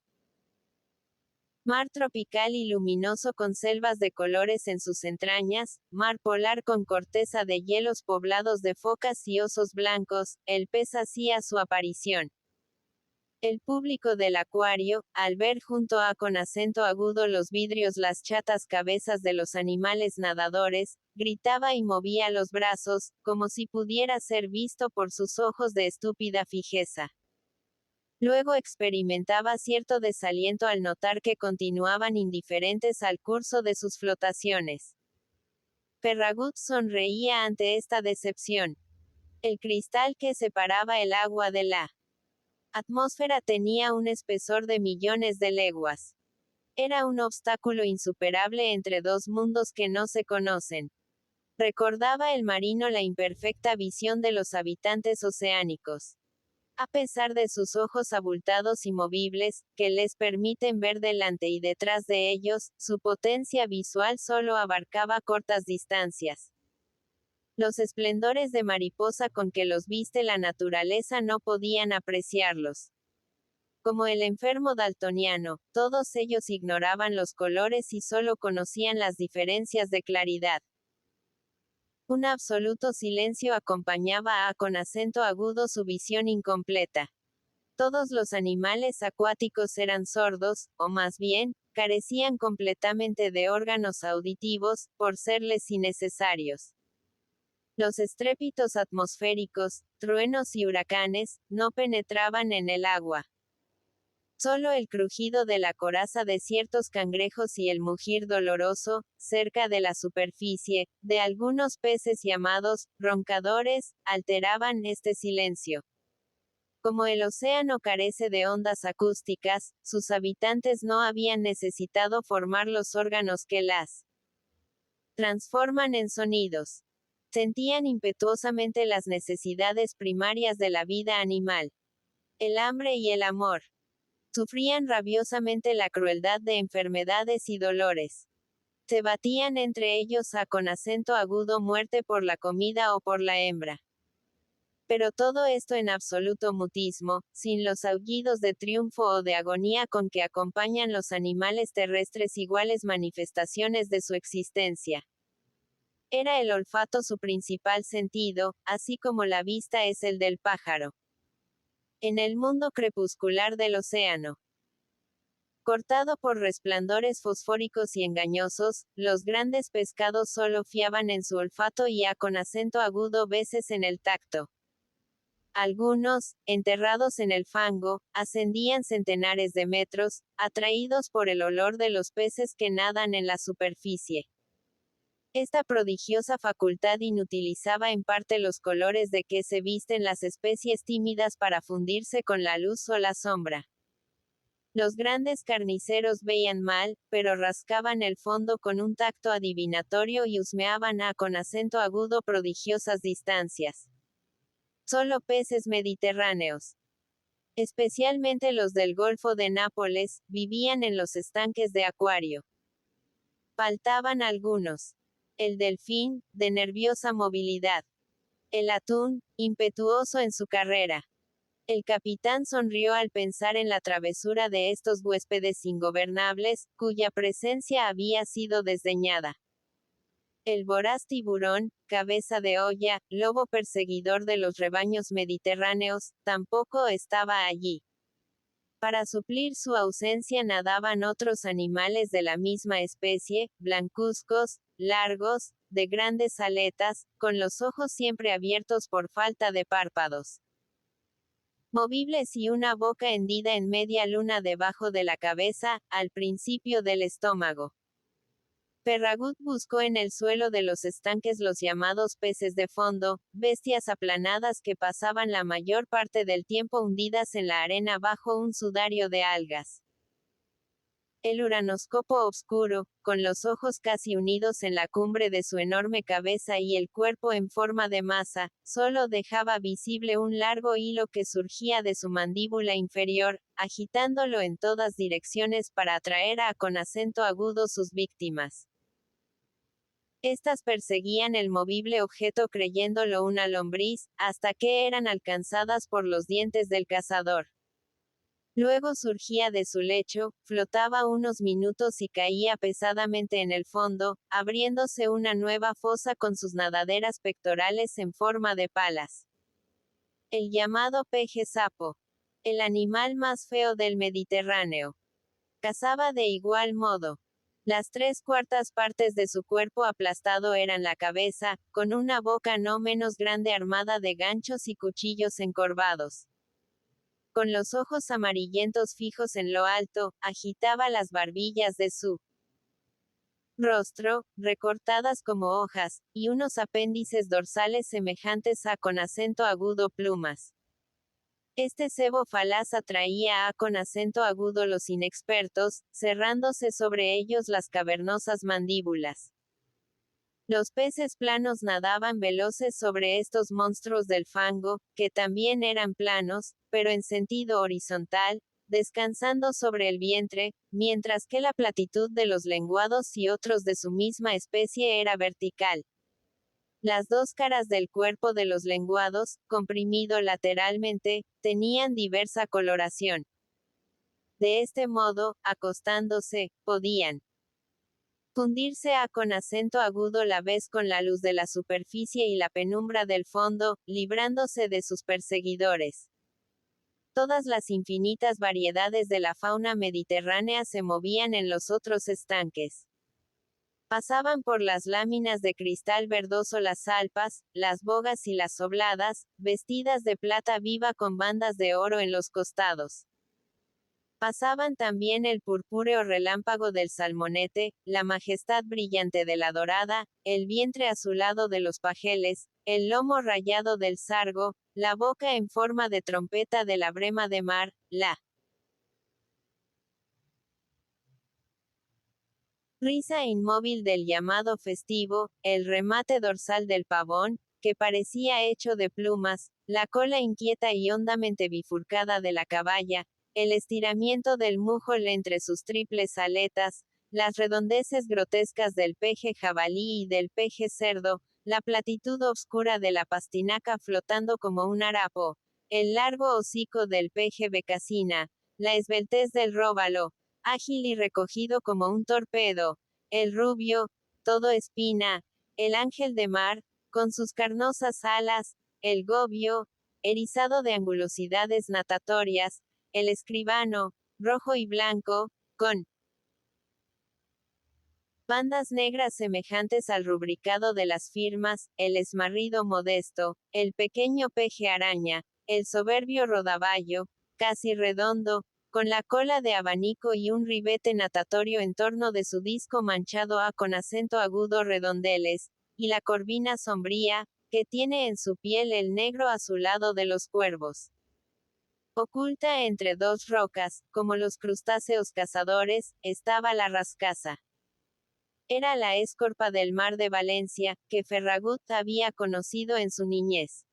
Mar tropical y luminoso con selvas de colores en sus entrañas, mar polar con corteza de hielos poblados de focas y osos blancos, el pez hacía su aparición. El público del acuario, al ver junto a con acento agudo los vidrios las chatas cabezas de los animales nadadores, gritaba y movía los brazos, como si pudiera ser visto por sus ojos de estúpida fijeza. Luego experimentaba cierto desaliento al notar que continuaban indiferentes al curso de sus flotaciones. Ferragut sonreía ante esta decepción. El cristal que separaba el agua de la atmósfera tenía un espesor de millones de leguas. Era un obstáculo insuperable entre dos mundos que no se conocen. Recordaba el marino la imperfecta visión de los habitantes oceánicos. A pesar de sus ojos abultados y movibles, que les permiten ver delante y detrás de ellos, su potencia visual solo abarcaba cortas distancias. Los esplendores de mariposa con que los viste la naturaleza no podían apreciarlos. Como el enfermo daltoniano, todos ellos ignoraban los colores y solo conocían las diferencias de claridad. Un absoluto silencio acompañaba a con acento agudo su visión incompleta. Todos los animales acuáticos eran sordos, o más bien, carecían completamente de órganos auditivos, por serles innecesarios. Los estrépitos atmosféricos, truenos y huracanes, no penetraban en el agua. Solo el crujido de la coraza de ciertos cangrejos y el mugir doloroso, cerca de la superficie, de algunos peces llamados roncadores, alteraban este silencio. Como el océano carece de ondas acústicas, sus habitantes no habían necesitado formar los órganos que las transforman en sonidos. Sentían impetuosamente las necesidades primarias de la vida animal. El hambre y el amor. Sufrían rabiosamente la crueldad de enfermedades y dolores. Se batían entre ellos con acento agudo muerte por la comida o por la hembra. Pero todo esto en absoluto mutismo, sin los aullidos de triunfo o de agonía con que acompañan los animales terrestres iguales manifestaciones de su existencia. Era el olfato su principal sentido, así como la vista es el del pájaro. En el mundo crepuscular del océano, cortado por resplandores fosfóricos y engañosos, los grandes pescados solo fiaban en su olfato y con acento agudo veces en el tacto. Algunos, enterrados en el fango, ascendían centenares de metros, atraídos por el olor de los peces que nadan en la superficie. Esta prodigiosa facultad inutilizaba en parte los colores de que se visten las especies tímidas para fundirse con la luz o la sombra. Los grandes carniceros veían mal, pero rascaban el fondo con un tacto adivinatorio y husmeaban con acento agudo prodigiosas distancias. Solo peces mediterráneos, especialmente los del Golfo de Nápoles, vivían en los estanques de acuario. Faltaban algunos. El delfín, de nerviosa movilidad. El atún, impetuoso en su carrera. El capitán sonrió al pensar en la travesura de estos huéspedes ingobernables, cuya presencia había sido desdeñada. El voraz tiburón, cabeza de olla, lobo perseguidor de los rebaños mediterráneos, tampoco estaba allí. Para suplir su ausencia nadaban otros animales de la misma especie, blancuzcos, largos, de grandes aletas, con los ojos siempre abiertos por falta de párpados. Movibles y una boca hendida en media luna debajo de la cabeza, al principio del estómago. Ferragut buscó en el suelo de los estanques los llamados peces de fondo, bestias aplanadas que pasaban la mayor parte del tiempo hundidas en la arena bajo un sudario de algas. El uranoscopo obscuro, con los ojos casi unidos en la cumbre de su enorme cabeza y el cuerpo en forma de masa, solo dejaba visible un largo hilo que surgía de su mandíbula inferior, agitándolo en todas direcciones para atraer con acento agudo sus víctimas. Estas perseguían el movible objeto creyéndolo una lombriz, hasta que eran alcanzadas por los dientes del cazador. Luego surgía de su lecho, flotaba unos minutos y caía pesadamente en el fondo, abriéndose una nueva fosa con sus nadaderas pectorales en forma de palas. El llamado peje sapo. El animal más feo del Mediterráneo. Cazaba de igual modo. Las 3/4 partes de su cuerpo aplastado eran la cabeza, con una boca no menos grande armada de ganchos y cuchillos encorvados. Con los ojos amarillentos fijos en lo alto, agitaba las barbillas de su rostro, recortadas como hojas, y unos apéndices dorsales semejantes con acento agudo plumas. Este cebo falaz atraía con acento agudo los inexpertos, cerrándose sobre ellos las cavernosas mandíbulas. Los peces planos nadaban veloces sobre estos monstruos del fango, que también eran planos, pero en sentido horizontal, descansando sobre el vientre, mientras que la platitud de los lenguados y otros de su misma especie era vertical. Las dos caras del cuerpo de los lenguados, comprimido lateralmente, tenían diversa coloración. De este modo, acostándose, podían fundirse con acento agudo la vez con la luz de la superficie y la penumbra del fondo, librándose de sus perseguidores. Todas las infinitas variedades de la fauna mediterránea se movían en los otros estanques. Pasaban por las láminas de cristal verdoso las salpas, las bogas y las obladas, vestidas de plata viva con bandas de oro en los costados. Pasaban también el purpúreo relámpago del salmonete, la majestad brillante de la dorada, el vientre azulado de los pajeles, el lomo rayado del sargo, la boca en forma de trompeta de la brema de mar, la risa inmóvil del llamado festivo, el remate dorsal del pavón, que parecía hecho de plumas, la cola inquieta y hondamente bifurcada de la caballa, el estiramiento del mújol entre sus triples aletas, las redondeces grotescas del peje jabalí y del peje cerdo, la platitud obscura de la pastinaca flotando como un harapo, el largo hocico del peje becasina, la esbeltez del róbalo, ágil y recogido como un torpedo, el rubio, todo espina, el ángel de mar, con sus carnosas alas, el gobio, erizado de angulosidades natatorias, el escribano, rojo y blanco, con bandas negras semejantes al rubricado de las firmas, el esmarrido modesto, el pequeño peje araña, el soberbio rodaballo, casi redondo, con la cola de abanico y un ribete natatorio en torno de su disco manchado con acento agudo redondeles, y la corvina sombría, que tiene en su piel el negro azulado de los cuervos. Oculta entre dos rocas, como los crustáceos cazadores, estaba la rascaza. Era la escorpa del mar de Valencia, que Ferragut había conocido en su niñez.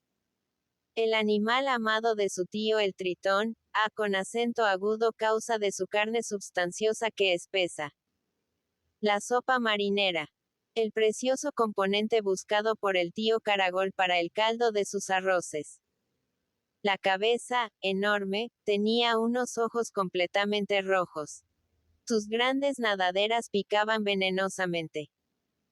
El animal amado de su tío el tritón, con acento agudo causa de su carne substanciosa que espesa. La sopa marinera. El precioso componente buscado por el tío Caragol para el caldo de sus arroces. La cabeza, enorme, tenía unos ojos completamente rojos. Sus grandes nadaderas picaban venenosamente.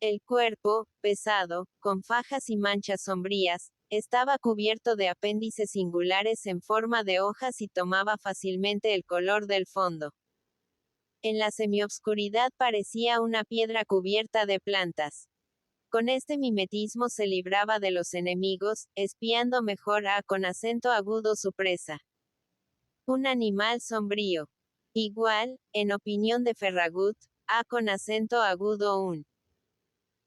El cuerpo, pesado, con fajas y manchas sombrías, estaba cubierto de apéndices singulares en forma de hojas y tomaba fácilmente el color del fondo. En la semiobscuridad parecía una piedra cubierta de plantas. Con este mimetismo se libraba de los enemigos, espiando mejor con acento agudo su presa. Un animal sombrío. Igual, en opinión de Ferragut, con acento agudo un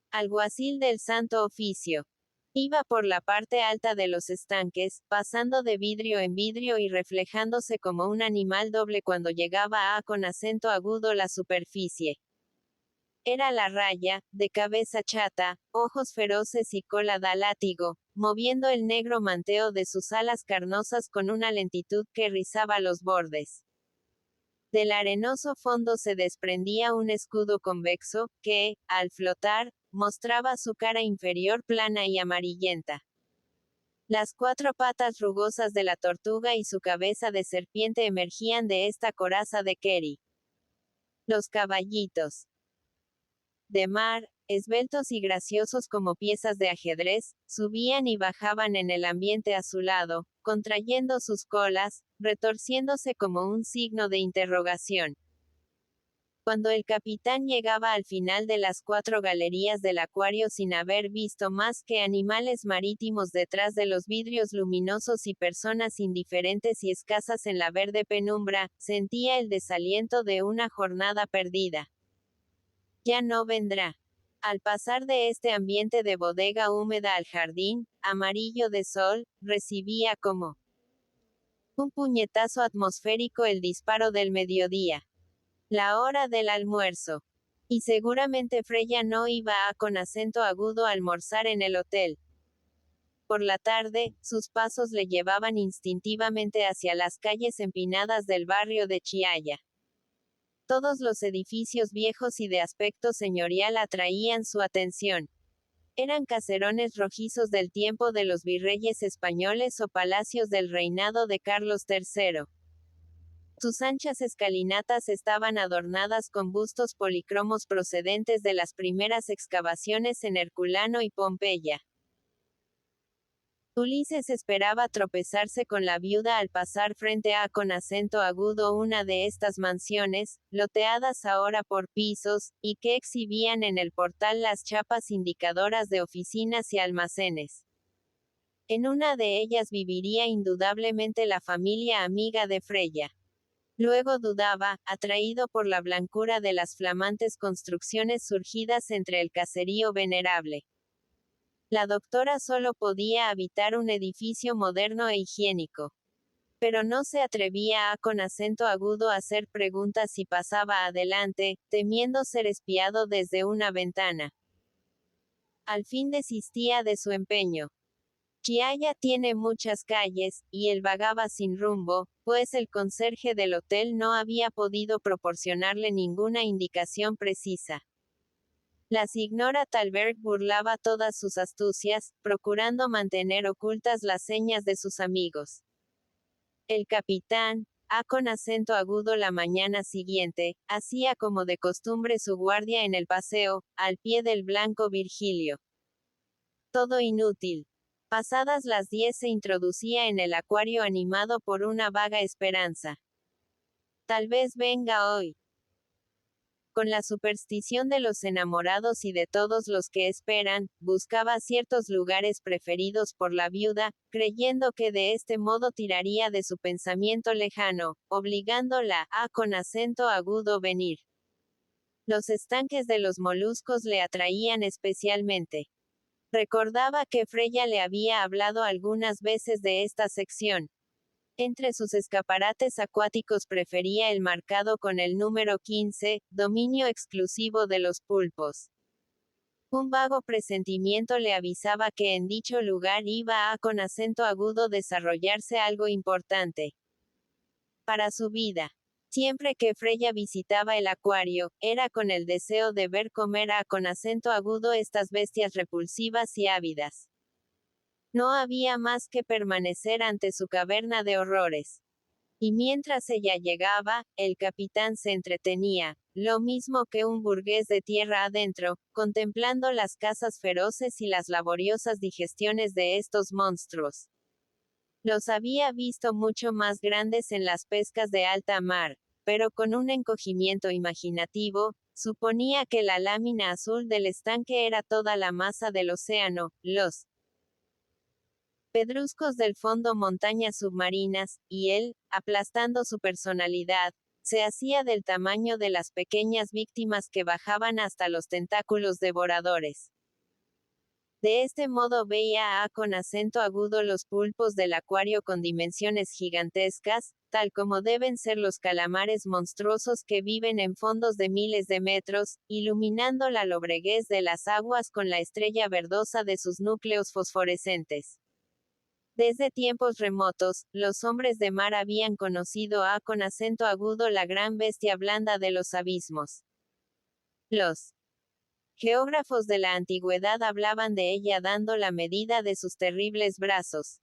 alguacil del Santo Oficio. Iba por la parte alta de los estanques, pasando de vidrio en vidrio y reflejándose como un animal doble cuando llegaba con acento agudo la superficie. Era la raya, de cabeza chata, ojos feroces y cola de látigo, moviendo el negro manteo de sus alas carnosas con una lentitud que rizaba los bordes. Del arenoso fondo se desprendía un escudo convexo, que, al flotar, mostraba su cara inferior plana y amarillenta. Las cuatro patas rugosas de la tortuga y su cabeza de serpiente emergían de esta coraza de Kerry. Los caballitos de mar, esbeltos y graciosos como piezas de ajedrez, subían y bajaban en el ambiente azulado, contrayendo sus colas, retorciéndose como un signo de interrogación. Cuando el capitán llegaba al final de las 4 galerías del acuario sin haber visto más que animales marítimos detrás de los vidrios luminosos y personas indiferentes y escasas en la verde penumbra, sentía el desaliento de una jornada perdida. Ya no vendrá. Al pasar de este ambiente de bodega húmeda al jardín, amarillo de sol, recibía como un puñetazo atmosférico el disparo del mediodía. La hora del almuerzo. Y seguramente Freya no iba con acento agudo a almorzar en el hotel. Por la tarde, sus pasos le llevaban instintivamente hacia las calles empinadas del barrio de Chiaya. Todos los edificios viejos y de aspecto señorial atraían su atención. Eran caserones rojizos del tiempo de los virreyes españoles o palacios del reinado de Carlos III. Sus anchas escalinatas estaban adornadas con bustos policromos procedentes de las primeras excavaciones en Herculano y Pompeya. Ulises esperaba tropezarse con la viuda al pasar frente a con acento agudo una de estas mansiones, loteadas ahora por pisos, y que exhibían en el portal las chapas indicadoras de oficinas y almacenes. En una de ellas viviría indudablemente la familia amiga de Freya. Luego dudaba, atraído por la blancura de las flamantes construcciones surgidas entre el caserío venerable. La doctora solo podía habitar un edificio moderno e higiénico. Pero no se atrevía a con acento agudo hacer preguntas y pasaba adelante, temiendo ser espiado desde una ventana. Al fin desistía de su empeño. Chiaya tiene muchas calles, y él vagaba sin rumbo, pues el conserje del hotel no había podido proporcionarle ninguna indicación precisa. Las ignora Talberg burlaba todas sus astucias, procurando mantener ocultas las señas de sus amigos. El capitán, con acento agudo la mañana siguiente, hacía como de costumbre su guardia en el paseo, al pie del blanco Virgilio. Todo inútil. Pasadas las 10 se introducía en el acuario animado por una vaga esperanza. Tal vez venga hoy. Con la superstición de los enamorados y de todos los que esperan, buscaba ciertos lugares preferidos por la viuda, creyendo que de este modo tiraría de su pensamiento lejano, obligándola a con acento agudo venir. Los estanques de los moluscos le atraían especialmente. Recordaba que Freya le había hablado algunas veces de esta sección. Entre sus escaparates acuáticos prefería el marcado con el número 15, dominio exclusivo de los pulpos. Un vago presentimiento le avisaba que en dicho lugar iba a con acento agudo desarrollarse algo importante para su vida. Siempre que Freya visitaba el acuario, era con el deseo de ver comer a con acento agudo estas bestias repulsivas y ávidas. No había más que permanecer ante su caverna de horrores. Y mientras ella llegaba, el capitán se entretenía, lo mismo que un burgués de tierra adentro, contemplando las cazas feroces y las laboriosas digestiones de estos monstruos. Los había visto mucho más grandes en las pescas de alta mar, pero con un encogimiento imaginativo, suponía que la lámina azul del estanque era toda la masa del océano, los pedruscos del fondo montañas submarinas, y él, aplastando su personalidad, se hacía del tamaño de las pequeñas víctimas que bajaban hasta los tentáculos devoradores. De este modo veía con acento agudo los pulpos del acuario con dimensiones gigantescas, tal como deben ser los calamares monstruosos que viven en fondos de miles de metros, iluminando la lobreguez de las aguas con la estrella verdosa de sus núcleos fosforescentes. Desde tiempos remotos, los hombres de mar habían conocido con acento agudo la gran bestia blanda de los abismos. Los geógrafos de la antigüedad hablaban de ella dando la medida de sus terribles brazos.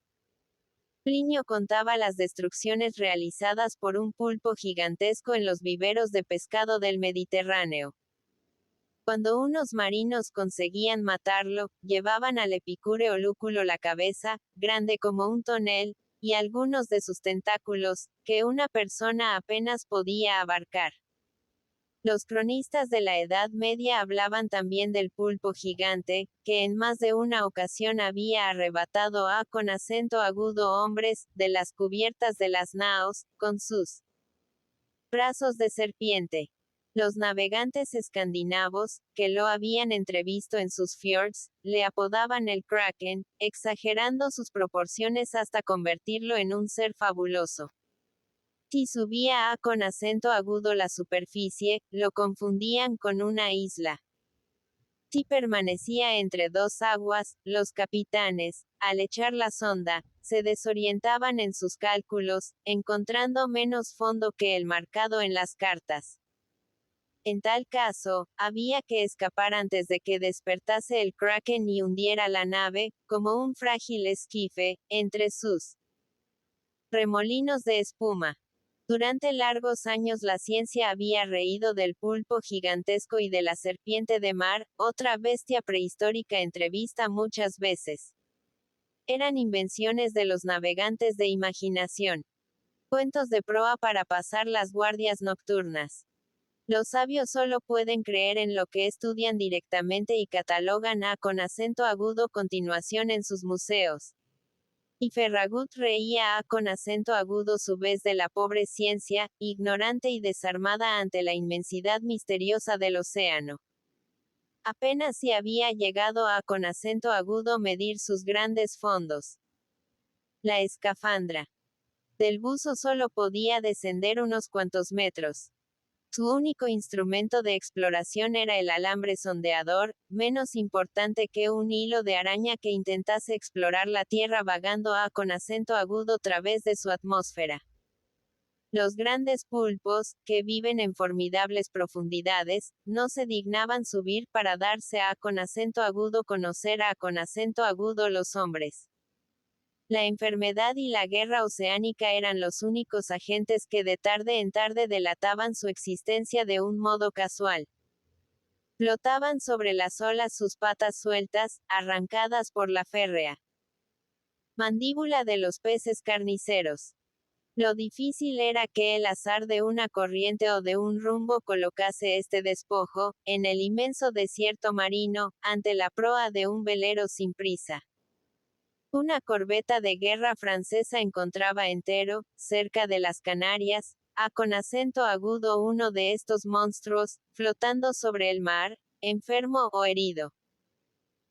Plinio contaba las destrucciones realizadas por un pulpo gigantesco en los viveros de pescado del Mediterráneo. Cuando unos marinos conseguían matarlo, llevaban al epicúreo lúculo la cabeza, grande como un tonel, y algunos de sus tentáculos, que una persona apenas podía abarcar. Los cronistas de la Edad Media hablaban también del pulpo gigante, que en más de una ocasión había arrebatado con acento agudo hombres, de las cubiertas de las naos, con sus brazos de serpiente. Los navegantes escandinavos, que lo habían entrevisto en sus fiords, le apodaban el Kraken, exagerando sus proporciones hasta convertirlo en un ser fabuloso. Si subía con acento agudo la superficie, lo confundían con una isla. Si permanecía entre dos aguas, los capitanes, al echar la sonda, se desorientaban en sus cálculos, encontrando menos fondo que el marcado en las cartas. En tal caso, había que escapar antes de que despertase el Kraken y hundiera la nave, como un frágil esquife, entre sus remolinos de espuma. Durante largos años la ciencia había reído del pulpo gigantesco y de la serpiente de mar, otra bestia prehistórica entrevista muchas veces. Eran invenciones de los navegantes de imaginación. Cuentos de proa para pasar las guardias nocturnas. Los sabios solo pueden creer en lo que estudian directamente y catalogan con acento agudo continuación en sus museos. Y Ferragut reía con acento agudo su vez de la pobre ciencia, ignorante y desarmada ante la inmensidad misteriosa del océano. Apenas si había llegado a con acento agudo medir sus grandes fondos. La escafandra del buzo solo podía descender unos cuantos metros. Su único instrumento de exploración era el alambre sondeador, menos importante que un hilo de araña que intentase explorar la Tierra vagando con acento agudo a través de su atmósfera. Los grandes pulpos, que viven en formidables profundidades, no se dignaban subir para darse con acento agudo conocer con acento agudo los hombres. La enfermedad y la guerra oceánica eran los únicos agentes que de tarde en tarde delataban su existencia de un modo casual. Flotaban sobre las olas sus patas sueltas, arrancadas por la férrea mandíbula de los peces carniceros. Lo difícil era que el azar de una corriente o de un rumbo colocase este despojo, en el inmenso desierto marino, ante la proa de un velero sin prisa. Una corbeta de guerra francesa encontraba entero, cerca de las Canarias, con acento agudo uno de estos monstruos, flotando sobre el mar, enfermo o herido.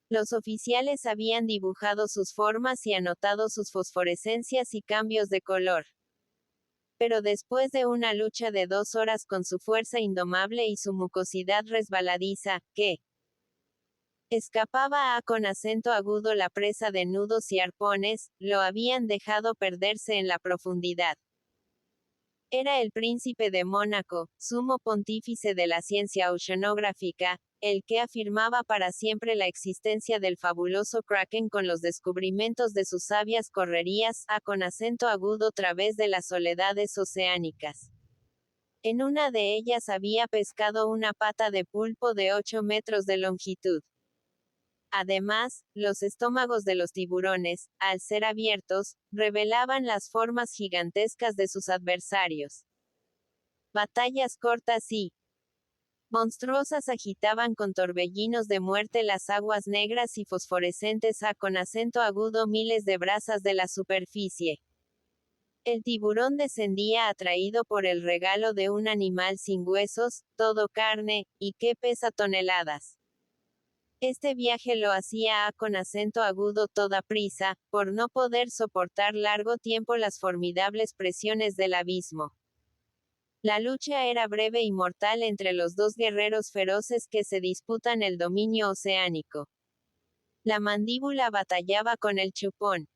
Los oficiales habían dibujado sus formas y anotado sus fosforescencias y cambios de color. Pero después de una lucha de 2 horas con su fuerza indomable y su mucosidad resbaladiza, que escapaba con acento agudo la presa de nudos y arpones, lo habían dejado perderse en la profundidad. Era el príncipe de Mónaco, sumo pontífice de la ciencia oceanográfica, el que afirmaba para siempre la existencia del fabuloso Kraken con los descubrimientos de sus sabias correrías, con acento agudo a través de las soledades oceánicas. En una de ellas había pescado una pata de pulpo de 8 metros de longitud. Además, los estómagos de los tiburones, al ser abiertos, revelaban las formas gigantescas de sus adversarios. Batallas cortas y monstruosas agitaban con torbellinos de muerte las aguas negras y fosforescentes con acento agudo miles de brazas de la superficie. El tiburón descendía atraído por el regalo de un animal sin huesos, todo carne, y que pesa toneladas. Este viaje lo hacía con acento agudo toda prisa, por no poder soportar largo tiempo las formidables presiones del abismo. La lucha era breve y mortal entre los dos guerreros feroces que se disputan el dominio oceánico. La mandíbula batallaba con el chupón.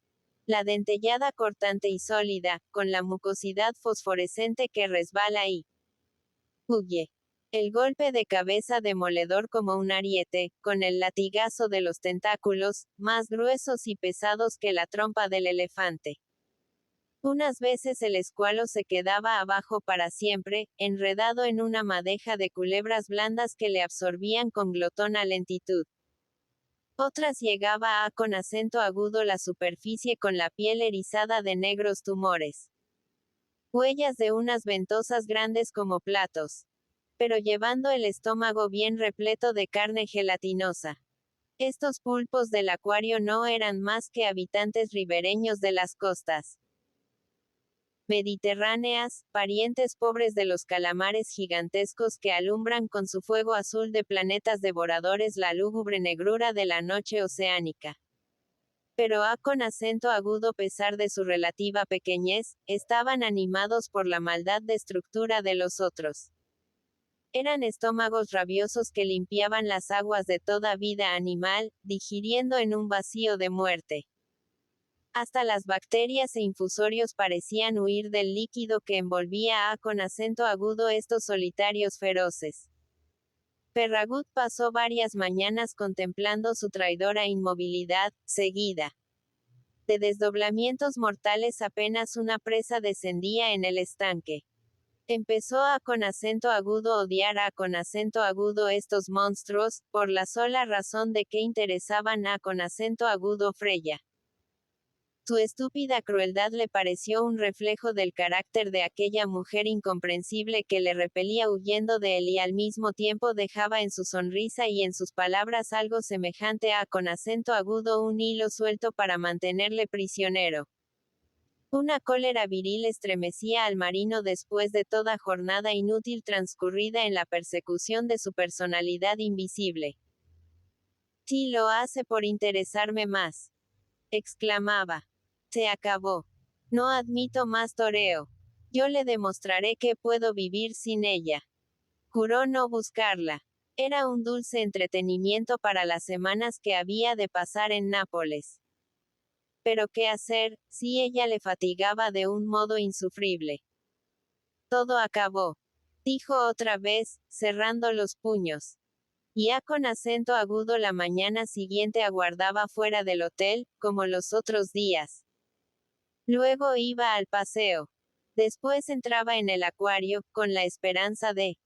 La dentellada cortante y sólida, con la mucosidad fosforescente que resbala y huye. El golpe de cabeza demoledor como un ariete, con el latigazo de los tentáculos, más gruesos y pesados que la trompa del elefante. Unas veces el escualo se quedaba abajo para siempre, enredado en una madeja de culebras blandas que le absorbían con glotona lentitud. Otras llegaba con acento agudo la superficie con la piel erizada de negros tumores. Huellas de unas ventosas grandes como platos. Pero llevando el estómago bien repleto de carne gelatinosa. Estos pulpos del acuario no eran más que habitantes ribereños de las costas mediterráneas, parientes pobres de los calamares gigantescos que alumbran con su fuego azul de planetas devoradores la lúgubre negrura de la noche oceánica. Pero con acento agudo a pesar de su relativa pequeñez, estaban animados por la maldad de estructura de los otros. Eran estómagos rabiosos que limpiaban las aguas de toda vida animal, digiriendo en un vacío de muerte. Hasta las bacterias e infusorios parecían huir del líquido que envolvía con acento agudo estos solitarios feroces. Ferragut pasó varias mañanas contemplando su traidora inmovilidad, seguida de desdoblamientos mortales apenas una presa descendía en el estanque. Empezó con acento agudo odiar con acento agudo estos monstruos, por la sola razón de que interesaban con acento agudo Freya. Su estúpida crueldad le pareció un reflejo del carácter de aquella mujer incomprensible que le repelía huyendo de él y al mismo tiempo dejaba en su sonrisa y en sus palabras algo semejante a, con acento agudo, un hilo suelto para mantenerle prisionero. Una cólera viril estremecía al marino después de toda jornada inútil transcurrida en la persecución de su personalidad invisible. «Sí lo hace por interesarme más», exclamaba. «Se acabó. No admito más toreo. Yo le demostraré que puedo vivir sin ella». Juró no buscarla. Era un dulce entretenimiento para las semanas que había de pasar en Nápoles. Pero qué hacer, si ella le fatigaba de un modo insufrible. «Todo acabó», dijo otra vez, cerrando los puños. Ya con acento agudo la mañana siguiente aguardaba fuera del hotel, como los otros días. Luego iba al paseo. Después entraba en el acuario, con la esperanza de